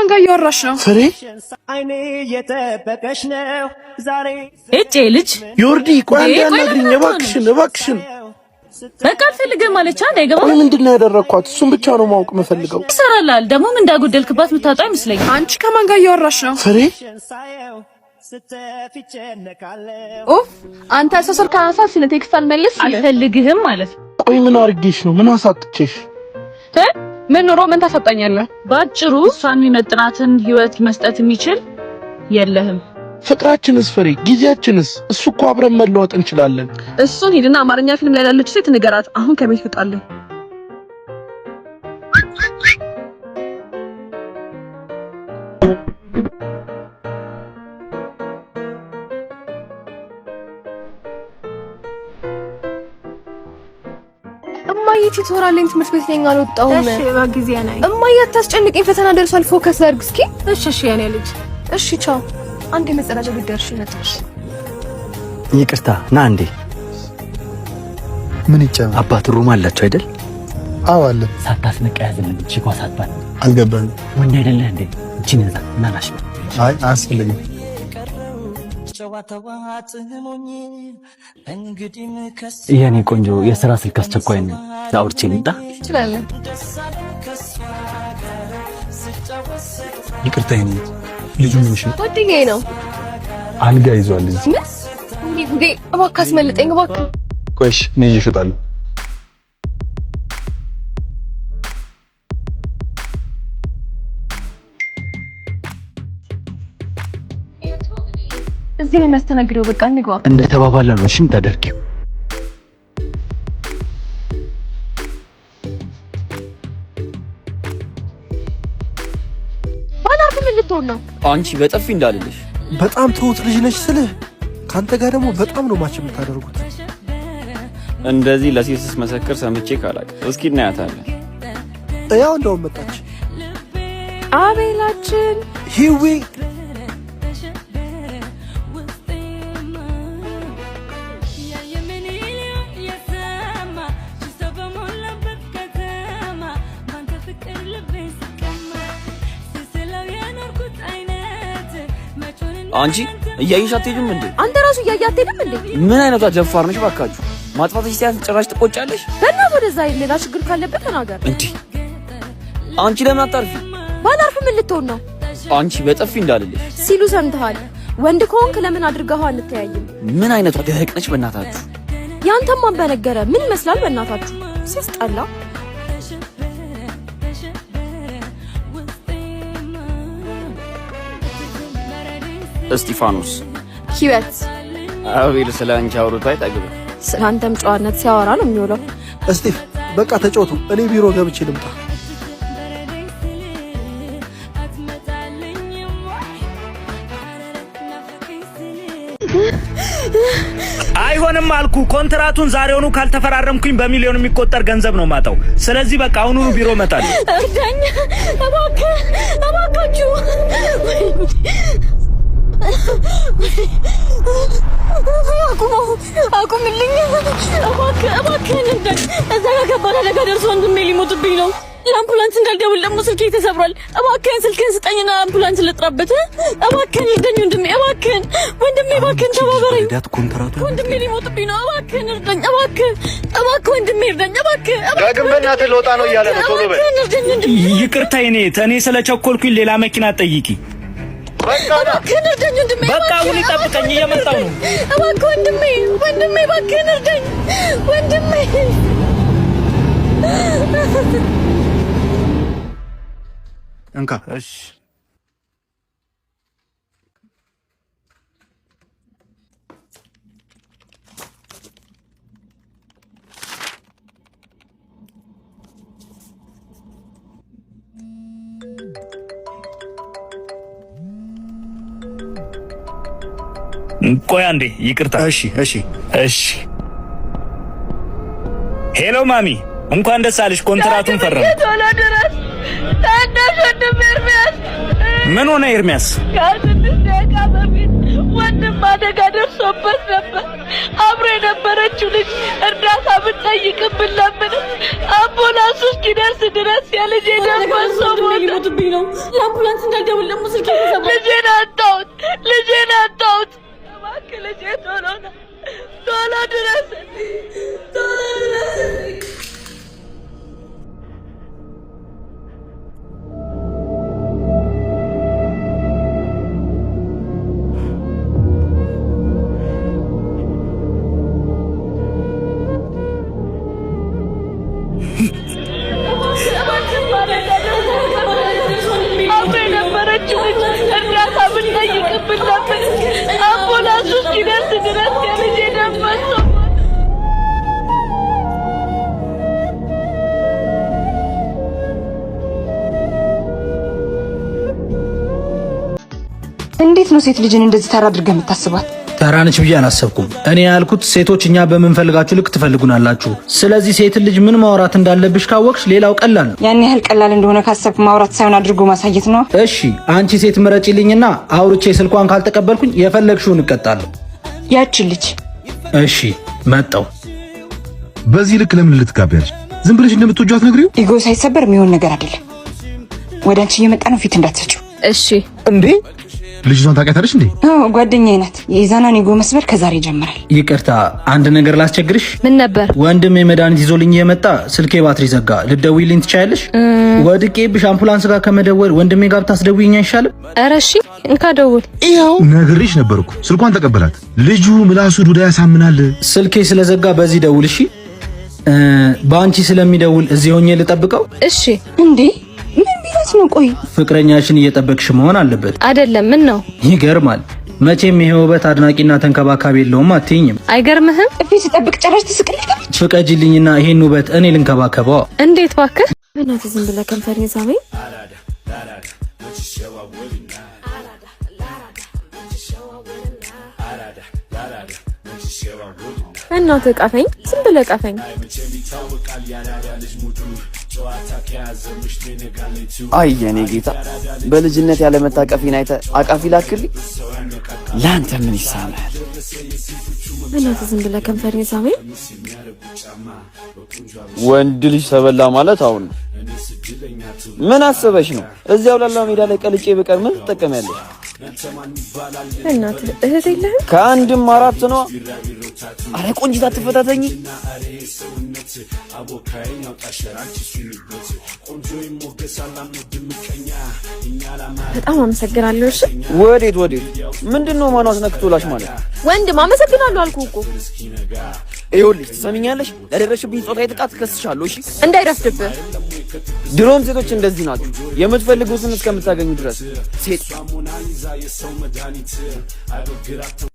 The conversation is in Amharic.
ከማን ጋር እያወራሽ ነው? ፍሬ አይኔ የተበቀሽ ነው ዛሬ እጪ ልጅ ዮርዲ ቆይ አንዴ እባክሽን በቃ ፈልገህ ማለቻ እንዳይገባ። ቆይ ምንድነው ያደረኳት? እሱን ብቻ ነው ማወቅ መፈልገው። ይሰራላል ደግሞ ምን እንዳጎደልክባት ምታጣ አይመስለኝም። አንቺ ከማን ጋር እያወራሽ ነው? ፍሬ ኦፍ አንተ ሰሰር ካንሳ ስለ ቴክስት አልመለስ አልፈልግህም ማለት። ቆይ ምን አርግሽ ነው? ምን አሳጥቼሽ? ምን ኑሮ ምን ታሰጣኛለህ? ባጭሩ እሷን የሚመጥናትን ህይወት መስጠት የሚችል የለህም። ፍቅራችንስ ፍሬ ጊዜያችንስ? እሱ እኮ አብረን መለወጥ እንችላለን። እሱን ሂድና አማርኛ ፊልም ላይ ላለች ሴት ንገራት አሁን ከቤት ይወጣልኝ። እማዬ ቲቶራሌን ትምህርት ቤት ላይ አልወጣሁም። እሺ በጊዜ ነኝ። እማዬ አታስጨንቀኝ፣ ፈተና ደርሷል። ፎከስ አድርግ እስኪ። እሺ የኔ ልጅ። እሺ ቻው። አንዴ መጸዳጃ ቤት ደርሼ መጣሽ። ይቅርታ ና እንዴ። ምን ይጨምር? አባት ሩም አላችሁ አይደል? አዎ አለ። ሳታስነቃ ያዘልን እቺ ኳሳባን አልገባኝ። ወንድ አይደለህ እንዴ? እቺ ነዛ ናናሽ። አይ አስፈልግም። የኔ ቆንጆ የሥራ ስልክ አስቸኳይ ነው። አውርቼ ልምጣ? ትችላለህ። ይቅርታ ይሄን ልጁ ምን ይሽል? ጓደኛዬ ነው። አልጋ ይዟል እዚህ። ምን ጉዴ! እባክህ አስመልጠኝ እባክህ። ቆይሽ ምን ይሽጣል? እዚህ ነው የሚያስተናግደው። በቃ እንግባ። እንደ ተባባልን ነው። እሺም ታደርጊው። ባላርፍ ምን ልትሆን ነው? አንቺ በጥፊ እንዳልልሽ። በጣም ትሁት ልጅ ነሽ ስልህ ካንተ ጋር ደግሞ በጣም ነው ማች የምታደርጉት። እንደዚህ ለሴትስ መሰከር ሰምቼ ካላቅ እስኪ እናያታለን። ያው እንደው መጣች አቤላችን ሂዊ አንቺ እያየሽ አትሄጂም እንዴ? አንተ ራሱ እያየህ አትሄድም እንዴ? ምን አይነቷ ጀፋር ነሽ ባካችሁ? ማጥፋትሽ ሲያንስ ጭራሽ ትቆጫለሽ። በእናትህ ወደዛ ሌላ ችግር ካለበት ተናገር እንዴ። አንቺ ለምን አታርፊ? ባላርፍ ምን ልትሆን ነው? አንቺ በጥፊ እንዳልልሽ ሲሉ ሰምተሃል? ወንድ ከሆንክ ለምን አድርገኸው አንተያይም? ምን አይነቷ ደረቅ ነሽ በእናታችሁ? ያንተም ማን በነገረ? ምን ይመስላል በእናታችሁ? ሲስጠላ እስጢፋኖስ ህይወት አቤል ስለ አንቺ አውርቶ አይጠግብም። ስላንተም ጨዋነት ሲያወራ ነው የሚውለው። እስጢፍ በቃ ተጫወቱ። እኔ ቢሮ ገብቼ ልምጣ። አይሆንም አልኩ። ኮንትራቱን ዛሬውኑ ካልተፈራረምኩኝ በሚሊዮን የሚቆጠር ገንዘብ ነው ማጣው። ስለዚህ በቃ አሁኑኑ ቢሮ እመጣለሁ። እርዳኝ እባካችሁ። አቁምልኝ እባክህን እርዳኝ። እዛ ጋር ከባድ አደጋ ደርሶ ወንድሜ ሊሞትብኝ ነው። ለአምቡላንስ እንዳልደውል ደግሞ ስልኬ ተሰብሯል። እባክህን ስልክህን ስጠኝና አምቡላንስ ልጥራበት። እባክህን እርዳኝ ወንድሜ፣ እባክህን ተባበረኝ። ወንድሜ ሊሞትብኝ ነው። እባክህን እርዳኝ፣ እባክህ ወንድሜ እርዳኝ፣ እባክህ። ዳግም በእናትህ ልወጣ ነው እያለ ነው። ቶሎ በል። ይቅርታ እኔ ስለቸኮልኩኝ ሌላ መኪና ጠይቂ። እባክህን እርዳኝ ወንድሜ፣ በቃ አሁን ይጠብቀኝ፣ እየመጣሁ ነው። እባክህ ወንድሜ፣ እባክህን እርዳኝ ወንድሜ። እንካ እሺ ቆይ አንዴ ይቅርታ። እሺ ሄሎ ማሚ፣ እንኳን ደስ አለሽ። ኮንትራቱን ፈረም። ታናሽ ወንድም ኤርሚያስ። ምን ሆነ ኤርሚያስ? ከ6 ደቂቃ በፊት ወንድም አደጋ ደርሶበት ነበር። አብሮ የነበረችው ልጅ እርዳታ ብትጠይቅብን ለምን አምቡላንስ እስኪደርስ ድረስ የልጄ ደም ፈሶ ሊሞትብኝ ነው። ለአምቡላንስ እንዳልደውል ደግሞ ስልኬ ተሰብሯል። ልጄን አጣሁት። እባክህ ልጄ ቶሎ ድረስ እንዴት ነው ሴት ልጅን እንደዚህ ተራ አድርገህ የምታስባት? ተራነች ብዬ አላሰብኩም። እኔ ያልኩት ሴቶች እኛ በምንፈልጋችሁ ልክ ትፈልጉናላችሁ። ስለዚህ ሴት ልጅ ምን ማውራት እንዳለብሽ ካወቅሽ ሌላው ቀላል ነው። ያን ያህል ቀላል እንደሆነ ካሰብክ ማውራት ሳይሆን አድርጎ ማሳየት ነው። እሺ አንቺ ሴት ምረጪልኝና አውርቼ ስልኳን ካልተቀበልኩኝ የፈለግሽውን እቀጣለሁ። ያቺ ልጅ እሺ መጣው። በዚህ ልክ ለምን ልትጋቢያለሽ? ዝም ብለሽ እንደምትወጂው አትነግሪው? ኢጎ ሳይሰበር የሚሆን ነገር አይደለም። ወደ አንቺ እየመጣ ነው፣ ፊት እንዳትሰጪው እሺ። እንዴ ልጅቷን ታውቂያታለሽ እንዴ? ጓደኛዬ ናት። የኢዛናን ኢጎ መስበር ከዛሬ ይጀምራል። ይቅርታ አንድ ነገር ላስቸግርሽ? ምን ነበር? ወንድሜ መድኃኒት ይዞልኝ የመጣ ስልኬ ባትሪ ዘጋ። ልትደውይልኝ ትችያለሽ? ወድቄብሽ አምቡላንስ ጋር ከመደወል ወንድሜ ጋር ብታስደውይኝ አይሻልም? ኧረ እሺ እንካ ደውል። ይኸው ነግሬሽ ነበርኩ። ስልኳን ተቀበላት። ልጁ ምላሱ ዱዳ ያሳምናል። ስልኬ ስለዘጋ በዚህ ደውል እሺ። በአንቺ ስለሚደውል እዚህ ሆኜ ልጠብቀው? እሺ። እንዴ ምን ቢላት ነው? ቆይ ፍቅረኛሽን እየጠበቅሽ መሆን አለበት አይደለም? ምን ነው? ይገርማል። መቼም ይሄ ውበት አድናቂና ተንከባካቢ የለውም አትይኝም? አይገርምህም? እፊት ስጠብቅ ጭራሽ ትስቅልኛለች። ፍቀጂልኝና ይሄን ውበት እኔ ልንከባከበው። እንዴት እባክህ? በእናትህ ዝም ብለህ ከንፈሬን ሳመኝ። በእናትህ ቀፈኝ፣ ዝም ብለህ ቀፈኝ። አይ የኔ ጌታ በልጅነት ያለ መታቀፊን አይተህ አቃፊ ላክልኝ። ለአንተ ምን ይሳናል? በእናትህ ዝም ብለህ ከንፈሬን ሳመኝ። ወንድ ልጅ ተበላ ማለት አሁን ነው። ምን አስበሽ ነው? እዚያው ላላ ሜዳ ላይ ቀልጬ በቀር ምን ትጠቀሚያለሽ? በእናትህ እህት የለህም? ከአንድም አራት ነው። አረ ቆንጂት አትፈታተኝ። በጣም አመሰግናለሁ። እሺ ወዴት ምንድነው? ማን አስነክቶላሽ ማለት? ወንድም አመሰግናለሁ አልኩህ እኮ። ይኸውልሽ ትሰሚኛለሽ? ለደረስሽብኝ ጾታዊ ጥቃት እከስሻለሁ። እሺ እንዳይረፍድብህ። ድሮም ሴቶች እንደዚህ ናችሁ፣ የምትፈልጉትን እስከምታገኙ ድረስ ሴት